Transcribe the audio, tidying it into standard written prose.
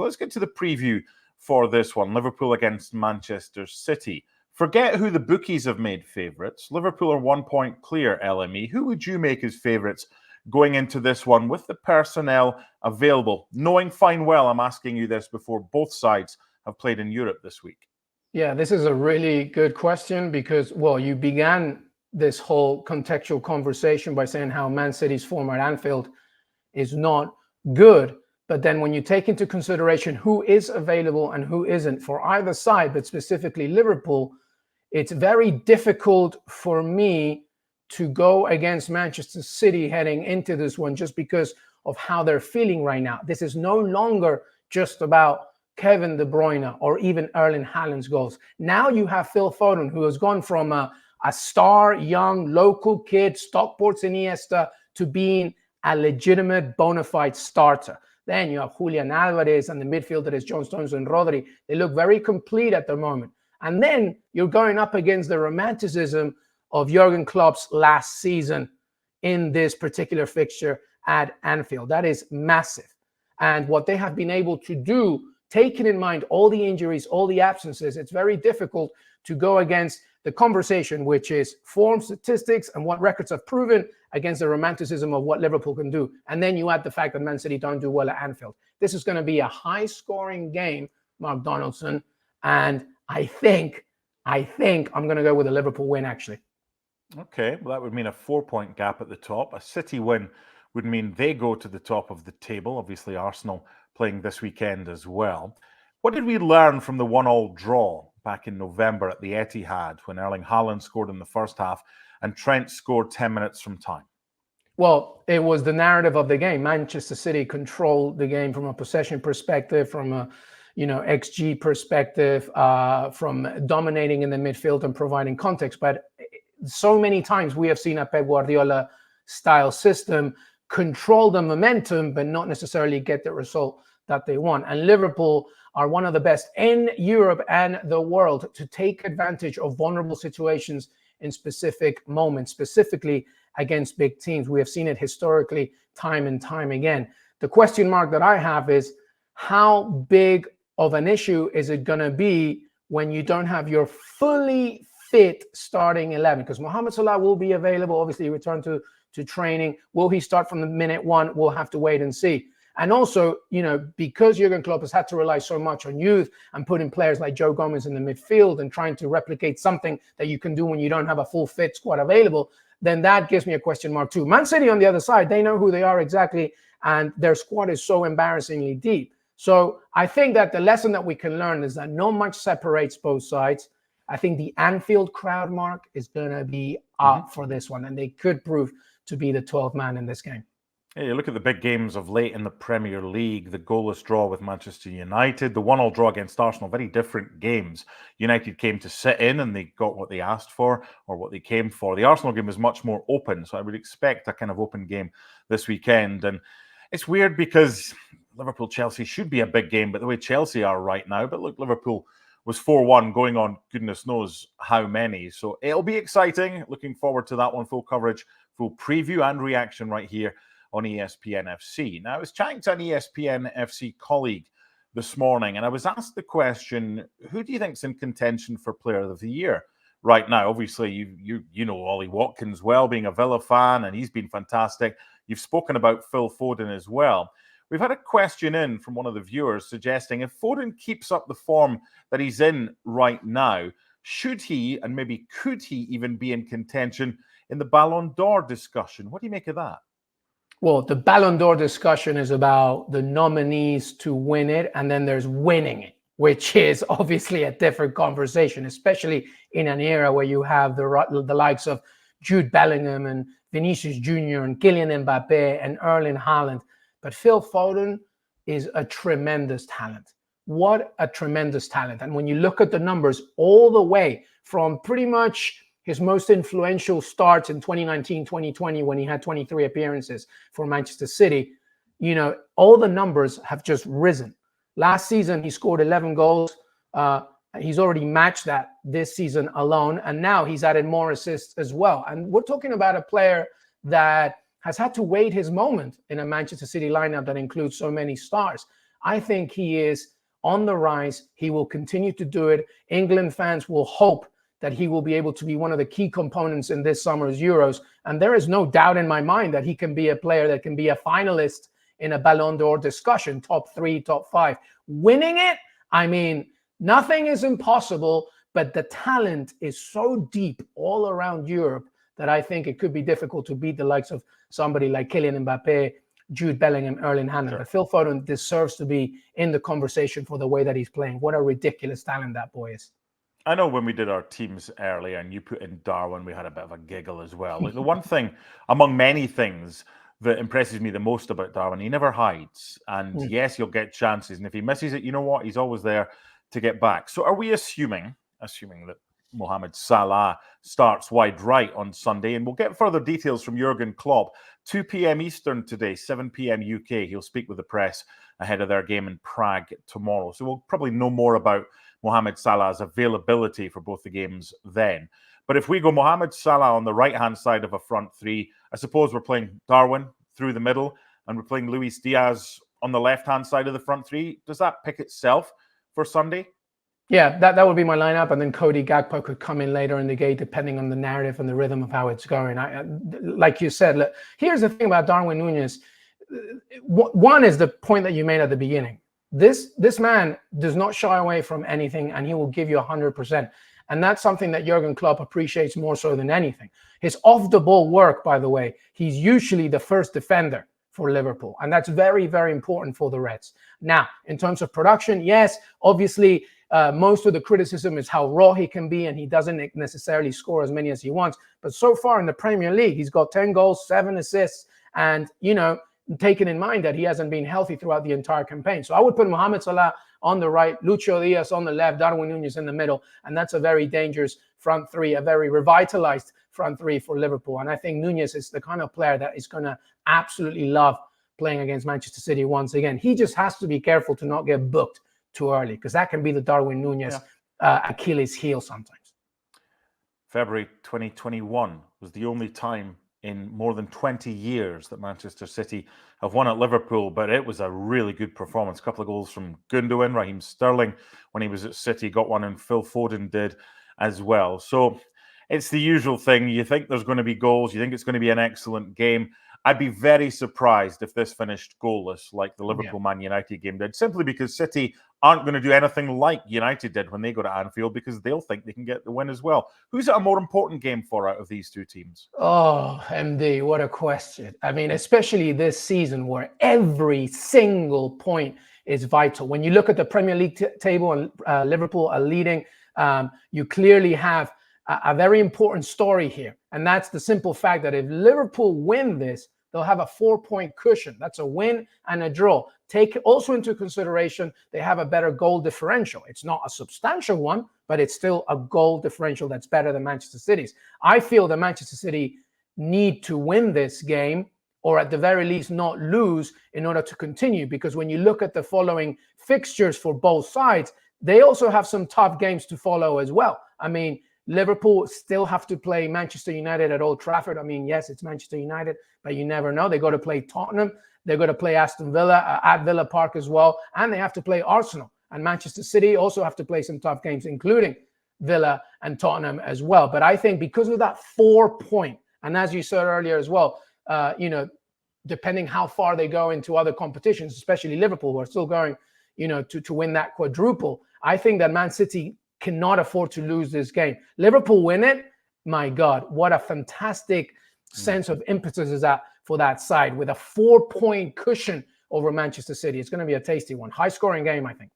let's get to the preview for this one. Liverpool against Manchester City. Forget who the bookies have made favourites. Liverpool are 1 point clear, LME. Who would you make as favourites going into this one with the personnel available? Knowing fine well I'm asking you this before both sides have played in Europe this week. Yeah, this is a really good question because, well, you began this whole contextual conversation by saying how Man City's form at Anfield is not good. But then when you take into consideration who is available and who isn't for either side, but specifically Liverpool, it's very difficult for me to go against Manchester City heading into this one just because of how they're feeling right now. This is no longer just about Kevin De Bruyne or even Erling Haaland's goals. Now you have Phil Foden, who has gone from a star, young, local kid, Stockport's Iniesta, to being a legitimate, bona fide starter. Then you have Julian Alvarez and the midfielder is John Stones and Rodri. They look very complete at the moment. And then you're going up against the romanticism of Jurgen Klopp's last season in this particular fixture at Anfield. That is massive. And what they have been able to do, taking in mind all the injuries, all the absences, it's very difficult to go against the conversation, which is form, statistics, and what records have proven against the romanticism of what Liverpool can do. And then you add the fact that Man City don't do well at Anfield. This is going to be a high-scoring game, Mark Donaldson, and I think I'm going to go with a Liverpool win, actually. Okay, well, that would mean a 4 point gap at the top. A City win would mean they go to the top of the table. Obviously, Arsenal playing this weekend as well. What did we learn from the 1-1 draw back in November at the Etihad when Erling Haaland scored in the first half and Trent scored 10 minutes from time? Well, it was the narrative of the game. Manchester City controlled the game from a possession perspective, from a XG perspective, from dominating in the midfield and providing context. But so many times we have seen a Pep Guardiola style system control the momentum, but not necessarily get the result that they want. And Liverpool are one of the best in Europe and the world to take advantage of vulnerable situations in specific moments, specifically against big teams. We have seen it historically time and time again. The question mark that I have is, how big of an issue is it going to be when you don't have your fully fit starting 11? Because Mohamed Salah will be available, obviously return to training. Will he start from the minute one? We'll have to wait and see. And also, because Jurgen Klopp has had to rely so much on youth and putting players like Joe Gomez in the midfield and trying to replicate something that you can do when you don't have a full fit squad available, then that gives me a question mark too. Man City on the other side, they know who they are exactly, and their squad is so embarrassingly deep. So I think that the lesson that we can learn is that not much separates both sides. I think the Anfield crowd, Mark, is going to be up for this one, and they could prove to be the 12th man in this game. Yeah, you look at the big games of late in the Premier League, the goalless draw with Manchester United, the 1-1 draw against Arsenal, very different games. United came to sit in and they got what they asked for or what they came for. The Arsenal game was much more open, so I would expect a kind of open game this weekend. And it's weird because Liverpool-Chelsea should be a big game, but the way Chelsea are right now, but look, Liverpool was 4-1 going on goodness knows how many. So it'll be exciting. Looking forward to that one. Full coverage, full preview and reaction right here on ESPN FC. Now, I was chatting to an ESPN FC colleague this morning, and I was asked the question, who do you think's in contention for Player of the Year right now? Obviously, you know Ollie Watkins well, being a Villa fan, and he's been fantastic. You've spoken about Phil Foden as well. We've had a question in from one of the viewers suggesting if Foden keeps up the form that he's in right now, should he, and maybe could he even be in contention in the Ballon d'Or discussion? What do you make of that? Well, the Ballon d'Or discussion is about the nominees to win it, and then there's winning it, which is obviously a different conversation, especially in an era where you have the likes of Jude Bellingham and Vinicius Jr. and Kylian Mbappe and Erling Haaland. But Phil Foden is a tremendous talent. What a tremendous talent. And when you look at the numbers all the way from pretty much his most influential starts in 2019, 2020, when he had 23 appearances for Manchester City, all the numbers have just risen. Last season, he scored 11 goals. He's already matched that this season alone. And now he's added more assists as well. And we're talking about a player that has had to wait his moment in a Manchester City lineup that includes so many stars. I think he is on the rise. He will continue to do it. England fans will hope that he will be able to be one of the key components in this summer's Euros. And there is no doubt in my mind that he can be a player that can be a finalist in a Ballon d'Or discussion, top 3, top 5. Winning it, I mean, nothing is impossible, but the talent is so deep all around Europe that I think it could be difficult to beat the likes of somebody like Kylian Mbappe, Jude Bellingham, Erling Haaland. Sure. But Phil Foden deserves to be in the conversation for the way that he's playing. What a ridiculous talent that boy is. I know when we did our teams earlier and you put in Darwin, we had a bit of a giggle as well. Like the one thing, among many things, that impresses me the most about Darwin, he never hides. And yes, he'll get chances. And if he misses it, you know what? He's always there to get back. So are we assuming that Mohamed Salah starts wide right on Sunday? And we'll get further details from Jurgen Klopp. 2 p.m. Eastern today, 7 p.m. UK. He'll speak with the press ahead of their game in Prague tomorrow. So we'll probably know more about Mohamed Salah's availability for both the games then. But if we go Mohamed Salah on the right-hand side of a front three, I suppose we're playing Darwin through the middle and we're playing Luis Diaz on the left-hand side of the front three. Does that pick itself for Sunday? Yeah, that would be my lineup. And then Cody Gakpo could come in later in the game, depending on the narrative and the rhythm of how it's going. Like you said, look, here's the thing about Darwin Núñez. One is the point that you made at the beginning. This man does not shy away from anything, and he will give you 100%. And that's something that Jurgen Klopp appreciates more so than anything. His off-the-ball work, by the way, he's usually the first defender for Liverpool. And that's very, very important for the Reds. Now, in terms of production, yes, obviously, most of the criticism is how raw he can be, and he doesn't necessarily score as many as he wants. But so far in the Premier League, he's got 10 goals, 7 assists, and, you know, taken in mind that he hasn't been healthy throughout the entire campaign. So I would put Mohamed Salah on the right, Lucho Diaz on the left, Darwin Núñez in the middle, and that's a very dangerous front three, a very revitalized front three for Liverpool. And I think Núñez is the kind of player that is going to absolutely love playing against Manchester City once again. He just has to be careful to not get booked too early, because that can be the Darwin Núñez Achilles heel sometimes. February 2021 was the only time in more than 20 years that Manchester City have won at Liverpool, but it was a really good performance. A couple of goals from Gundogan, Raheem Sterling when he was at City got one, and Phil Foden did as well. So it's the usual thing. You think there's going to be goals. You think it's going to be an excellent game. I'd be very surprised if this finished goalless like the Liverpool-Man United game did, simply because City aren't going to do anything like United did when they go to Anfield, because they'll think they can get the win as well. Who's it a more important game for out of these two teams? Oh, MD, what a question. I mean, especially this season where every single point is vital. When you look at the Premier League table and Liverpool are leading, you clearly have a very important story here. And that's the simple fact that if Liverpool win this, they'll have a 4-point cushion. That's a win and a draw. Take also into consideration they have a better goal differential. It's not a substantial one, but it's still a goal differential that's better than Manchester City's. I feel that Manchester City need to win this game, or at the very least not lose, in order to continue. Because when you look at the following fixtures for both sides, they also have some tough games to follow as well. I mean, Liverpool still have to play Manchester United at Old Trafford. I mean, yes, it's Manchester United, but you never know. They got to play Tottenham. They're going to play Aston Villa at Villa Park as well. And they have to play Arsenal. And Manchester City also have to play some tough games, including Villa and Tottenham as well. But I think because of that 4-point, and as you said earlier as well, you know, depending how far they go into other competitions, especially Liverpool, who are still going, you know, to win that quadruple, I think that Man City cannot afford to lose this game. Liverpool win it, my God, what a fantastic sense of impetus is that for that side, with a 4-point cushion over Manchester City. It's going to be a tasty one. High-scoring game, I think.